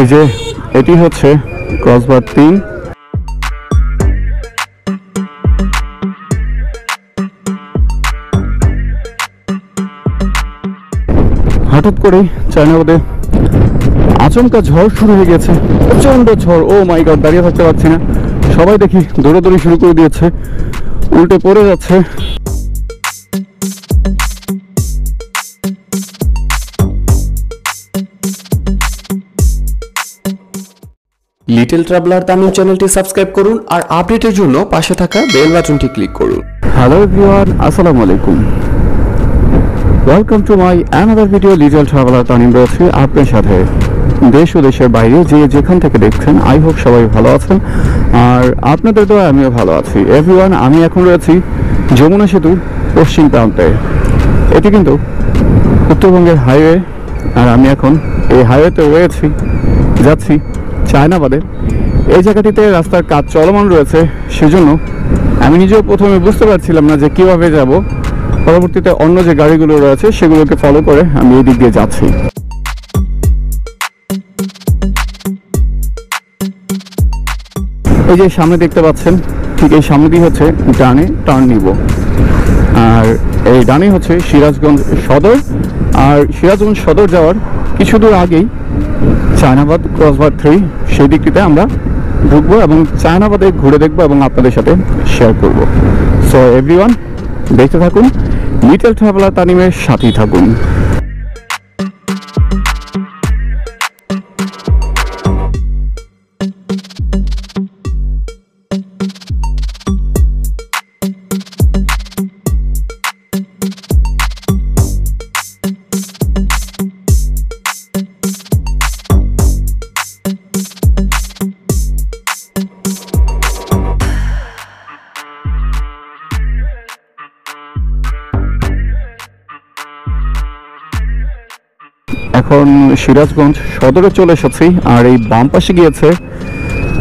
এই যে এটি হচ্ছে ক্রসবার 3। হঠাৎ করে চায়নাবাদে আচমকা ঝড় শুরু হয়ে গেছে, প্রচন্ড ঝড়। ও মাই গড, দাঁড়িয়ে থাকতে পারছি না। সবাই দেখি দৌড়াদৌড়ি শুরু করে দিয়েছে, উল্টে পড়ে যাচ্ছে। লিটল ট্রাভেলার তামিম চ্যানেলটি সাবস্ক্রাইব করুন আর আপডেটের জন্য পাশে থাকা বেল বাটনটি ক্লিক করুন। হ্যালো এভরিওয়ান, আসসালামু আলাইকুম। Welcome to my another video. Little traveller Tamim রয়েছে আপনার সাথে। দেশ ও দেশের বাইরে যে যেখান থেকে দেখছেন, আই হোপ সবাই ভালো আছেন, আর আপনাদের দোয়ায় আমিও ভালো আছি। এভরিওয়ান, আমি এখন রয়েছি যমুনা সেতুর পশ্চিম প্রান্তে। এটি কিন্তু উত্তরবঙ্গের হাইওয়ে, আর আমি এখন এই হাইওয়েতে যাচ্ছি চায়নাবাদে। এই জায়গাটিতে রাস্তার কাজ চলমান রয়েছে, সেজন্য আমি নিজেও প্রথমে বুঝতে পারছিলাম না যে কীভাবে যাব। পরবর্তীতে অন্য যে গাড়িগুলো রয়েছে সেগুলোকে ফলো করে আমি এই দিক দিয়ে যাচ্ছি। এই যে সামনে দেখতে পাচ্ছেন, ঠিক এই সামনে দিয়ে হচ্ছে ডানে টার্ন নিব, আর এই ডানে হচ্ছে সিরাজগঞ্জ সদর। আর সিরাজগঞ্জ সদর যাওয়ার কিছু দূর আগেই চায়নাবাদ ক্রসবার 3, সেই দিকটিতে আমরা ঢুকবো এবং চায়নাবাদে ঘুরে দেখবো এবং আপনাদের সাথে শেয়ার করব। সো এভরিওয়ান, দেখতে থাকুন, লিটল ট্রাভেলার তানিমের সাথেই থাকুন। এখন সিরাজগঞ্জ সদরে চলে এসেছি, আর এই বাম পাশে গিয়েছে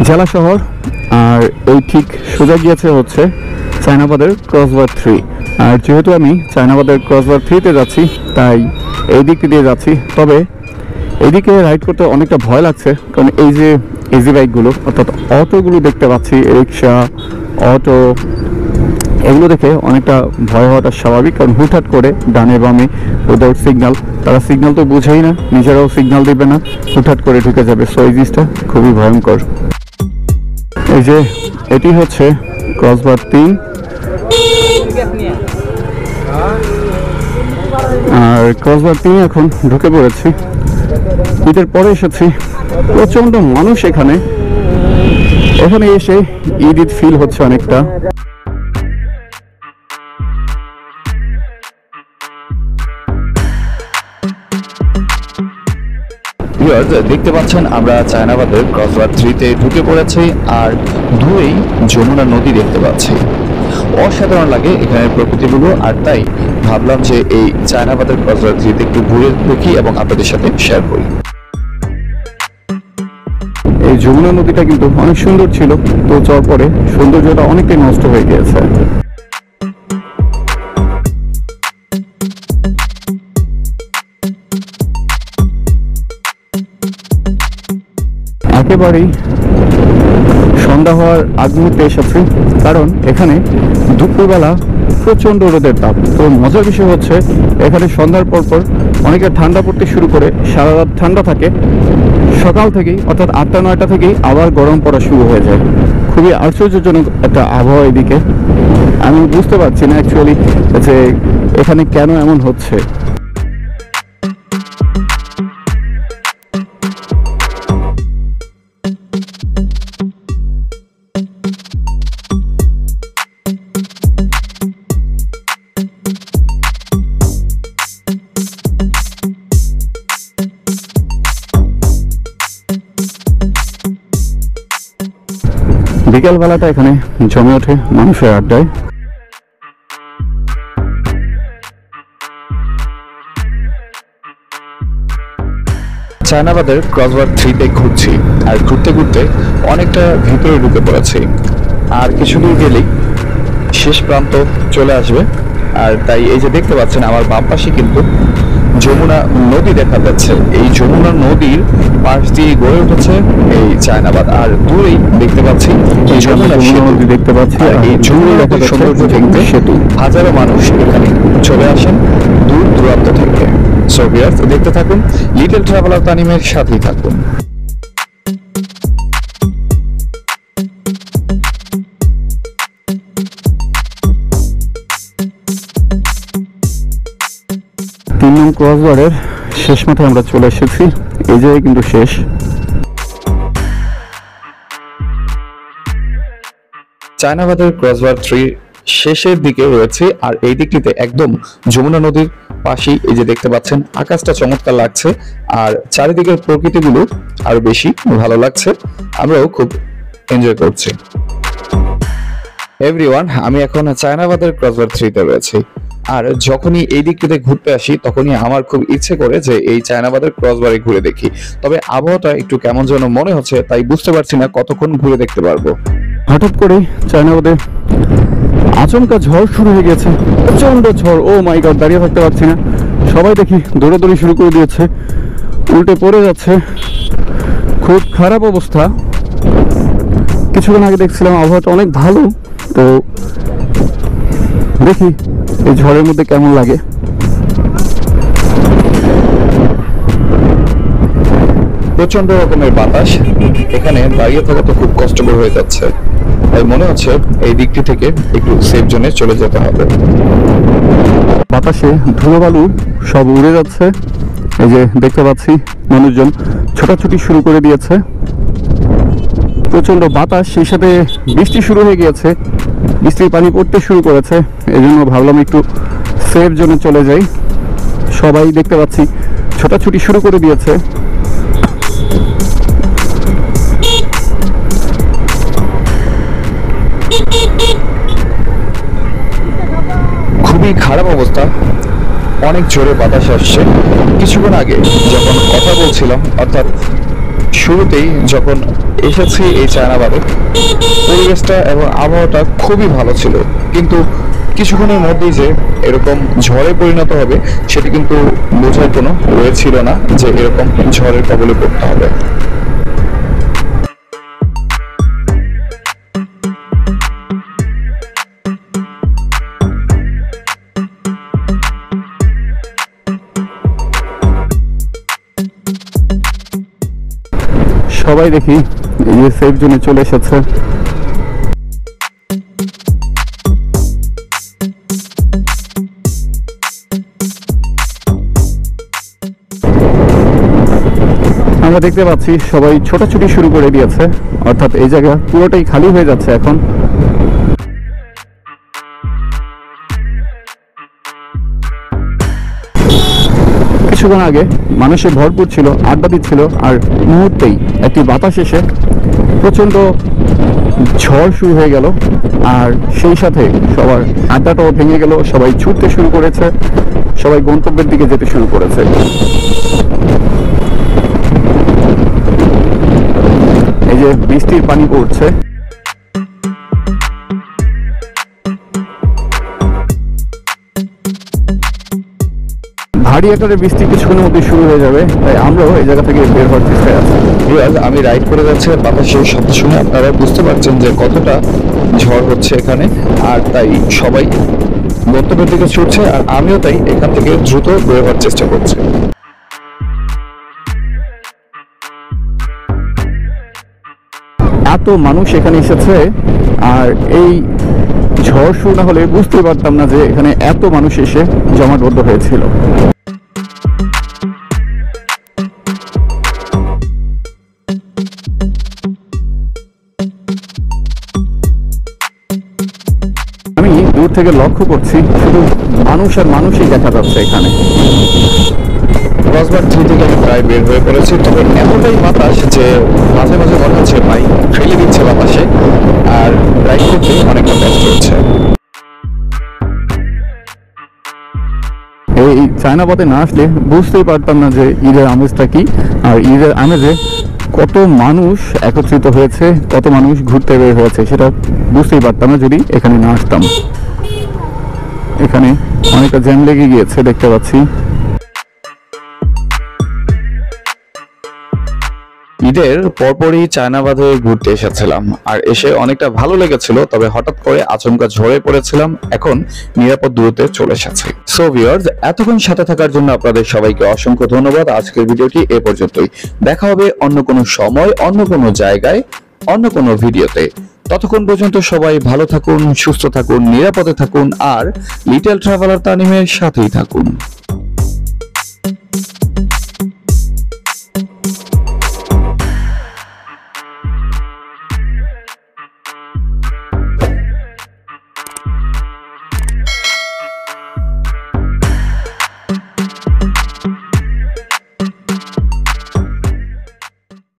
জেলা শহর, আর এই ঠিক সোজা গিয়েছে হচ্ছে চায়নাবাদের ক্রসবার 3। আর যেহেতু আমি চায়নাবাদের ক্রসবার 3-তে যাচ্ছি, তাই এই দিকটি দিয়ে যাচ্ছি। তবে এইদিকে রাইড করতে অনেকটা ভয় লাগছে, কারণ এই যে ইজি বাইকগুলো অর্থাৎ অটোগুলো দেখতে পাচ্ছি, রিক্সা, অটো, এগুলো দেখে অনেকটা ভয় হওয়াটা স্বাভাবিক। কারণ হুটহাট করে ডানে বামে ওদের সিগন্যাল, তারা সিগন্যাল তো বুঝেই না, নিজেরাও সিগন্যাল দেবে না, হুটহাট করে ঢুকে যাবে। সো এই জিনিসটা খুবই ভয়ঙ্কর। এই যে এটি হচ্ছে ক্রসবার 3, আর ক্রসবার 3 এখন ঢুকে পড়েছি। ঈদের পরে এসেছি, প্রচন্ড মানুষ এখানে এসে ঈদ ফিল হচ্ছে অনেকটা। দেখতে পাচ্ছেন আমরা চায়নাবাদের ক্রসবার 3-তে ঢুকে পড়েছি, আর দূরেই যমুনা নদী দেখতে পাচ্ছি। অসাধারণ লাগে এখানের প্রকৃতিগুলো, আর তাই ভাবলাম যে এই চায়নাবাদের ক্রসবার 3-তে একটু ঘুরে দেখি এবং আপনাদের সাথে শেয়ার করি। এই যমুনা নদীটা কিন্তু অনেক সুন্দর ছিল, তো যাওয়ার পরে সৌন্দর্যটা অনেকটাই নষ্ট হয়ে গিয়েছে। একেবারেই সন্ধ্যা হওয়ার আগ মুহূর্তে এসেছি, কারণ এখানে দুপুরবেলা প্রচণ্ড রোদের তাপ। তো মজার বিষয় হচ্ছে এখানে সন্ধ্যার পরপর অনেকে ঠান্ডা পড়তে শুরু করে, সারা রাত ঠান্ডা থাকে, সকাল থেকেই অর্থাৎ 8টা-9টা থেকেই আবার গরম পড়া শুরু হয়ে যায়। খুবই আশ্চর্যজনক একটা আবহাওয়া এদিকে। আমি বুঝতে পারছি না অ্যাকচুয়ালি যে এখানে কেন এমন হচ্ছে। বিকেলবেলাটা এখানে জমে ওঠে মানুষের আড্ডায়। চায়নাবাদের ক্রসবার 3-তে ঘুরছি, আর ঘুরতে ঘুরতে অনেকটা ভিতরে ঢুকে পড়েছি, আর কিছু দূর গেলেই শেষ প্রান্ত চলে আসবে। আর তাই এই যে দেখতে পাচ্ছেন আমার বাম পাশে কিন্তু যমুনা নদী দেখা যাচ্ছে। এই যমুনা নদীর পাশ দিয়ে গড়ে উঠেছে এই চায়নাবাদ। আর দূরেই দেখতে পাচ্ছি এই যমুনা নদী দেখতে পাচ্ছি, আর এই যমুনা নদীর সৌন্দর্য দেখতে সেতু। হাজারো মানুষ এখানে চলে আসেন দূর দূরান্ত থেকে। সো ভিউয়ার্স, দেখতে থাকুন লিটল ট্রাভেলার তানিমের সাথেই থাকুন। তিন নং ক্রসবারের শেষ মাথায় আমরা চলে এসেছি। এই জায়গায় কিন্তু শেষ। চায়নাবাদের ক্রসবার 3 শেষের দিকে রয়েছে। আর এই দিকটিতে একদম যমুনা নদীর পাশেই এই যে দেখতে পাচ্ছেন, আকাশটা চমৎকার লাগছে আর চারিদিকের প্রকৃতিগুলো আরো বেশি ভালো লাগছে। আমরাও খুব এনজয় করছি। এভরিওয়ান, আমি এখন চায়নাবাদের ক্রসবার 3 রয়েছি। আর যখনই এই দিকটিতে ঘুরতে আসি তখনই আমার খুব ইচ্ছে করে যে এই চায়নাবাদের ক্রসবারে ঘুরে দেখি। তবে আবহাওয়াটা একটু কেমন যেন মনে হচ্ছে, তাই বুঝতে পারছি না কতক্ষণ ঘুরে দেখতে পারবো। হঠাৎ করে চায়নাবাদে আচমকা ঝড় শুরু হয়ে গেছে, প্রচন্ড ঝড়। ও মাই গড, দাঁড়িয়ে থাকতে পারছি না। সবাই দেখি দৌড়াদৌড়ি শুরু করে দিয়েছে, উল্টে পড়ে যাচ্ছে। খুব খারাপ অবস্থা। কিছুক্ষণ আগে দেখছিলাম আবহাওয়াটা অনেক ভালো, তো দেখি এই ঝড়ের মধ্যে কেমন লাগে। প্রচন্ড রকমের বাতাস, এখানে দাঁড়িয়ে থাকা তো খুব কষ্টকর হয়ে যাচ্ছে। তাই মনে হচ্ছে এই দিকটি থেকে একটু সেফ জোনে চলে যেতে হবে। বাতাসে ধুলোবালু সব উড়ে যাচ্ছে। এই যে দেখতে পাচ্ছি মানুষজন ছোটাছুটি শুরু করে দিয়েছে। প্রচন্ড বাতাস, সেই সাথে বৃষ্টি শুরু হয়ে গিয়েছে। বৃষ্টির পানি পড়তে শুরু করেছে। এই জন্য ভাবলাম একটু সেফ জোনে চলে যাই। সবাই দেখতে পাচ্ছি ছোটাছুটি শুরু করে দিয়েছে। খুবই খারাপ অবস্থা, অনেক জোরে বাতাস আসছে। কিছুক্ষণ আগে যখন কথা বলছিলাম, অর্থাৎ শুরুতেই যখন এসেছি এই চায়নাবাদে, পরিবেশটা এবং আবহাওয়াটা খুবই ভালো ছিল। কিন্তু কিছুক্ষণের মধ্যেই যে এরকম ঝড়ে পরিণত হবে সেটি কিন্তু বোঝার কোনো ওয়ে ছিল না যে এরকম ঝড়ের কবলে পড়তে হবে। সবাই দেখি এই যে সেফ জোনে চলে এসেছে। আমরা দেখতে পাচ্ছি সবাই ছোটাছুটি শুরু করে দিয়েছে, অর্থাৎ এই জায়গা পুরোটাই খালি হয়ে যাচ্ছে এখন। কিছুক্ষণ আগে মানুষে ভরপুর ছিল, আড্ডা দিচ্ছিল, আর মুহূর্তেই একটি বাতাস এসে প্রচন্ড ঝড় শুরু হয়ে গেল। আর সেই সাথে সবার আড্ডাটাও ভেঙে গেল। সবাই ছুটতে শুরু করেছে, সবাই গন্তব্যের দিকে যেতে শুরু করেছে। এই যে বৃষ্টির পানি পড়ছে। ভারী আকারের বৃষ্টি কিছুক্ষণের মধ্যে শুরু হয়ে যাবে, তাই আমরাও এই জায়গা থেকে বের হওয়ার চেষ্টায় আছি। আমি রাইড করে যাচ্ছি, বাতাসের শব্দ শুনে আপনারা বুঝতে পারছেন যে কতটা ঝড় হচ্ছে এখানে। আর তাই সবাই গন্তব্যের দিকে ছুটছে, আর আমিও তাই এখান থেকে দ্রুত বের হওয়ার চেষ্টা করছি। এত মানুষ এখানে এসেছে, আর এই ঝড় শুরু না হলে বুঝতে পারতাম না যে এখানে এত মানুষ এসে জমাটবদ্ধ হয়েছিল। আমি দূর থেকে লক্ষ্য করছি শুধু মানুষ আর মানুষই দেখা যাচ্ছে এখানে। ক্রসবার 3 থেকে আমি প্রায় বের হয়ে পড়েছি, তবে এতটাই বাতাস যে মাঝে মাঝে মনে হচ্ছে বাইক ফেলে দিচ্ছে বাতাসে, আর রাইড করতে অনেকটা কষ্ট হচ্ছে। এই চায়নাবাদে না আসলে বুঝতেই পারতাম না যে ঈদের আমেজটা কি, আর ঈদের আমেজে কত মানুষ একত্রিত হয়েছে, কত মানুষ ঘুরতে বের হয়েছে, সেটা বুঝতেই পারতাম না যদি এখানে না আসতাম। এখানে অনেকটা জ্যাম লেগে গিয়েছে দেখতে পাচ্ছি। ঈদের পরপরই চায়নাবাদে ঘুরতে এসেছিলাম, আর এসে অনেকটা ভালো লেগেছিল, তবে হঠাৎ করে আচমকা ঝরে পড়েছিলাম। এখন নিরাপদ দূরত্বে চলে এসেছি। সো ভিউয়ার্স, এতক্ষণ সাথে থাকার জন্য আপনাদের সবাইকে অসংখ্য ধন্যবাদ। আজকের ভিডিওটি এ পর্যন্তই। দেখা হবে অন্য কোনো সময়, অন্য কোনো জায়গায়, অন্য কোনো ভিডিওতে। ততক্ষণ পর্যন্ত সবাই ভালো থাকুন, সুস্থ থাকুন, নিরাপদে থাকুন, আর লিটল ট্রাভেলার তানিমের সাথেই থাকুন।